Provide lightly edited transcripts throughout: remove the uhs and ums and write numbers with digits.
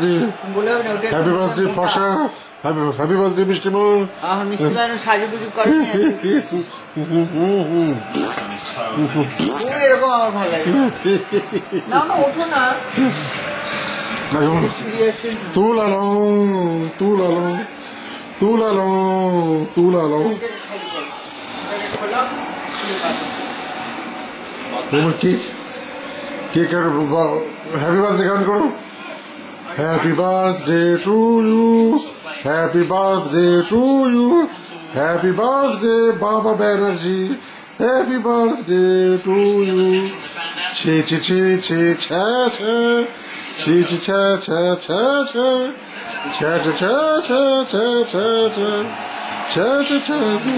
Birthday happy birthday ফসা happy birthday মিষ্টিমা মিষ্টি বানানো সাজুগুজু করে এরকম আমার ভালো লাগে না না ওঠো না তুলালো তুলালো তুলালো তুলালো তোমার কেক কেক হ্যাপি বার্থডে গান করো happy birthday to you happy birthday to you happy birthday বাবা Banerjee happy birthday to you ছে ছে ছে ছে ছা ছা ছে ছে ছা ছা ছা ছা ছা ছা ছা ছা ছা ছা ছা ছা ছা ছা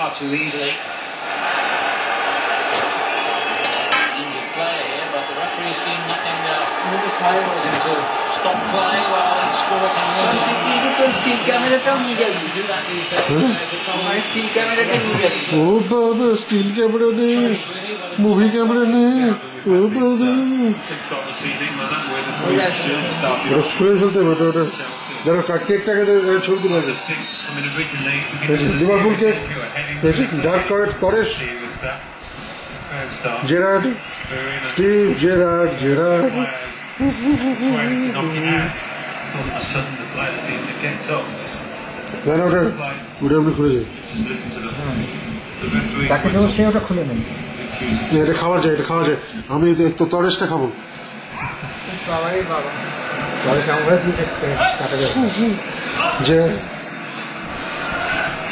far too easily. He's a player here, but the referee has seen nothing to stop play while he's squatting. Still ক্যামেরাটাও নিয়ে যাবি স্টিল ক্যামেরাটা নিয়ে যাবি ও বাবা স্টিল ক্যামেরা নেই মুভি ক্যামেরা নেই ও বাবা খুলে ফেলতে হবে ওটা ওটা ধরো কেকটাকে ছবি তুলে লিভারপুল কেক ডার্ক কারেট তরেশ জেরার্ড স্টিভ জেরার্ড জেরার্ড ওটা আপনি খুলে যাই তাকে তো সে ওটা খুলে নেই এটা খাওয়া যায় এটা খাওয়া যায় আমি তো তরেশটা খাবো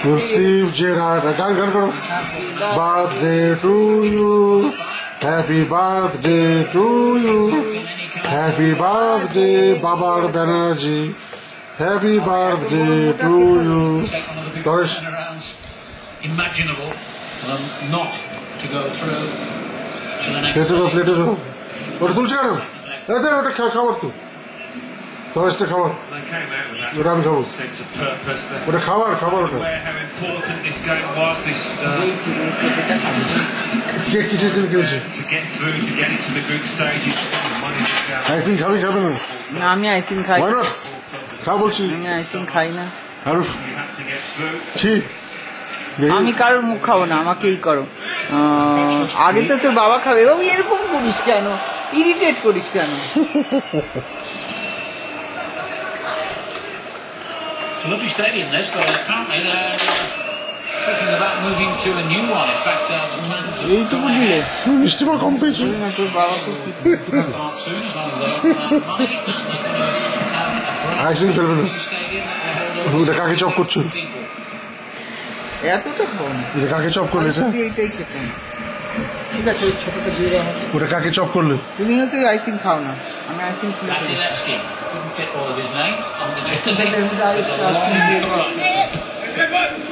Steve Gerrard গান গান করো birthday to you happy birthday to you happy birthday বাবার Banerjee happy birthday to you তরেশ Imaginable not to go through to the next প্লেটে দাও প্লেটে দাও ওটা তুলছে কেন ওটা খাবার তো তরেশটা খাবার ওটা আমি খাবো ওটা খাবার খাবার ওটা কেক কিসের জন্য কিনেছে আইসক্রিম খাবি খাবে না না আমি আইসক্রিম খাই না খা বলছি আমি আইসক্রিম খাই না আরো ছি আমি কারোর মুখ খাবো না আমাকেই করো আগে তো তোর বাবা খাবে বাবু এরকম করিস কেন ইরিটেট করিস কেন It's a lovely stadium, this, but apparently they're talking about moving to a new one. In fact, the plans are going ahead. মিষ্টিমা কম পেয়েছো তোর বাবাকে Start soon, as long as they're money, and they're going to have a ice cream ফেলবে না new stadium that will hold ওটা কাকে chop করছো people. এতটা খাবো না এটা কাকে চপ করলে এটা এইটাই খেতাম ঠিক আছে ওই ছোটটা দিয়ে দেওয়া হবে ওটা কাকে চপ করলে তুমি হচ্ছে আইসক্রিম খাও না আমি আইসক্রিম খুলে Vasilevsky couldn't fit all of his name on the jersey.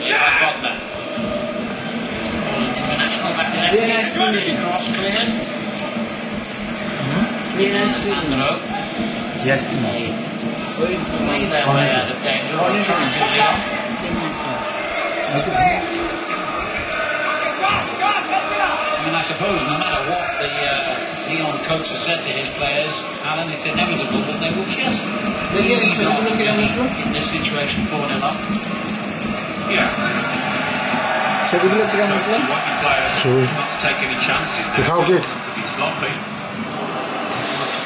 Yeah, I got that. International Vasilevsky cross cleared. Sandro. Yes, Way their way out of danger. Trying to Leon. I mean, I suppose no matter what the Leon coach has said to his players, Alan, it's inevitable that they will just lose not in this situation 4-0 up. Yeah. ছবিগুলো কিরকম উঠলো Working players not to take any chances now. খাও cake To be sloppy,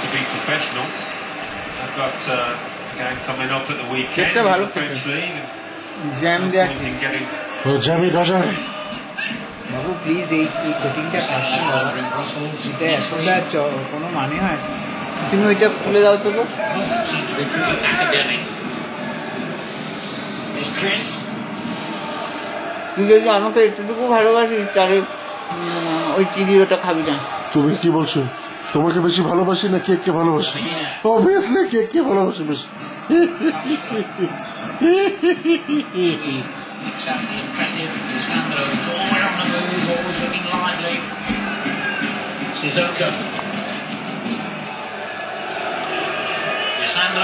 to be professional. I've got a game coming up at the weekend Keep's a in ভালো the French league. Jam দেয়া Getting Jamie ভাজা বাবু please এই কোটিংটা খাস না বাবা in Brussels. এটা এতটা কোনো মানে হয় তুমি ওইটা খুলে দাও তো Doesn't seem to be pretty academic. It's Chris. তুই যদি আমাকে এতটুকু ভালোবাসিস তাহলে ওই চিড়ি ওটা খাবি না তুমি কি বলছো তোমাকে বেশি ভালোবাসি না কেককে ভালোবাসি অবভিয়াসলি কেককে ভালোবাসি বেশি Exactly impressive. Sandro is always on the move, always looking lively. Shizuka. Sandro.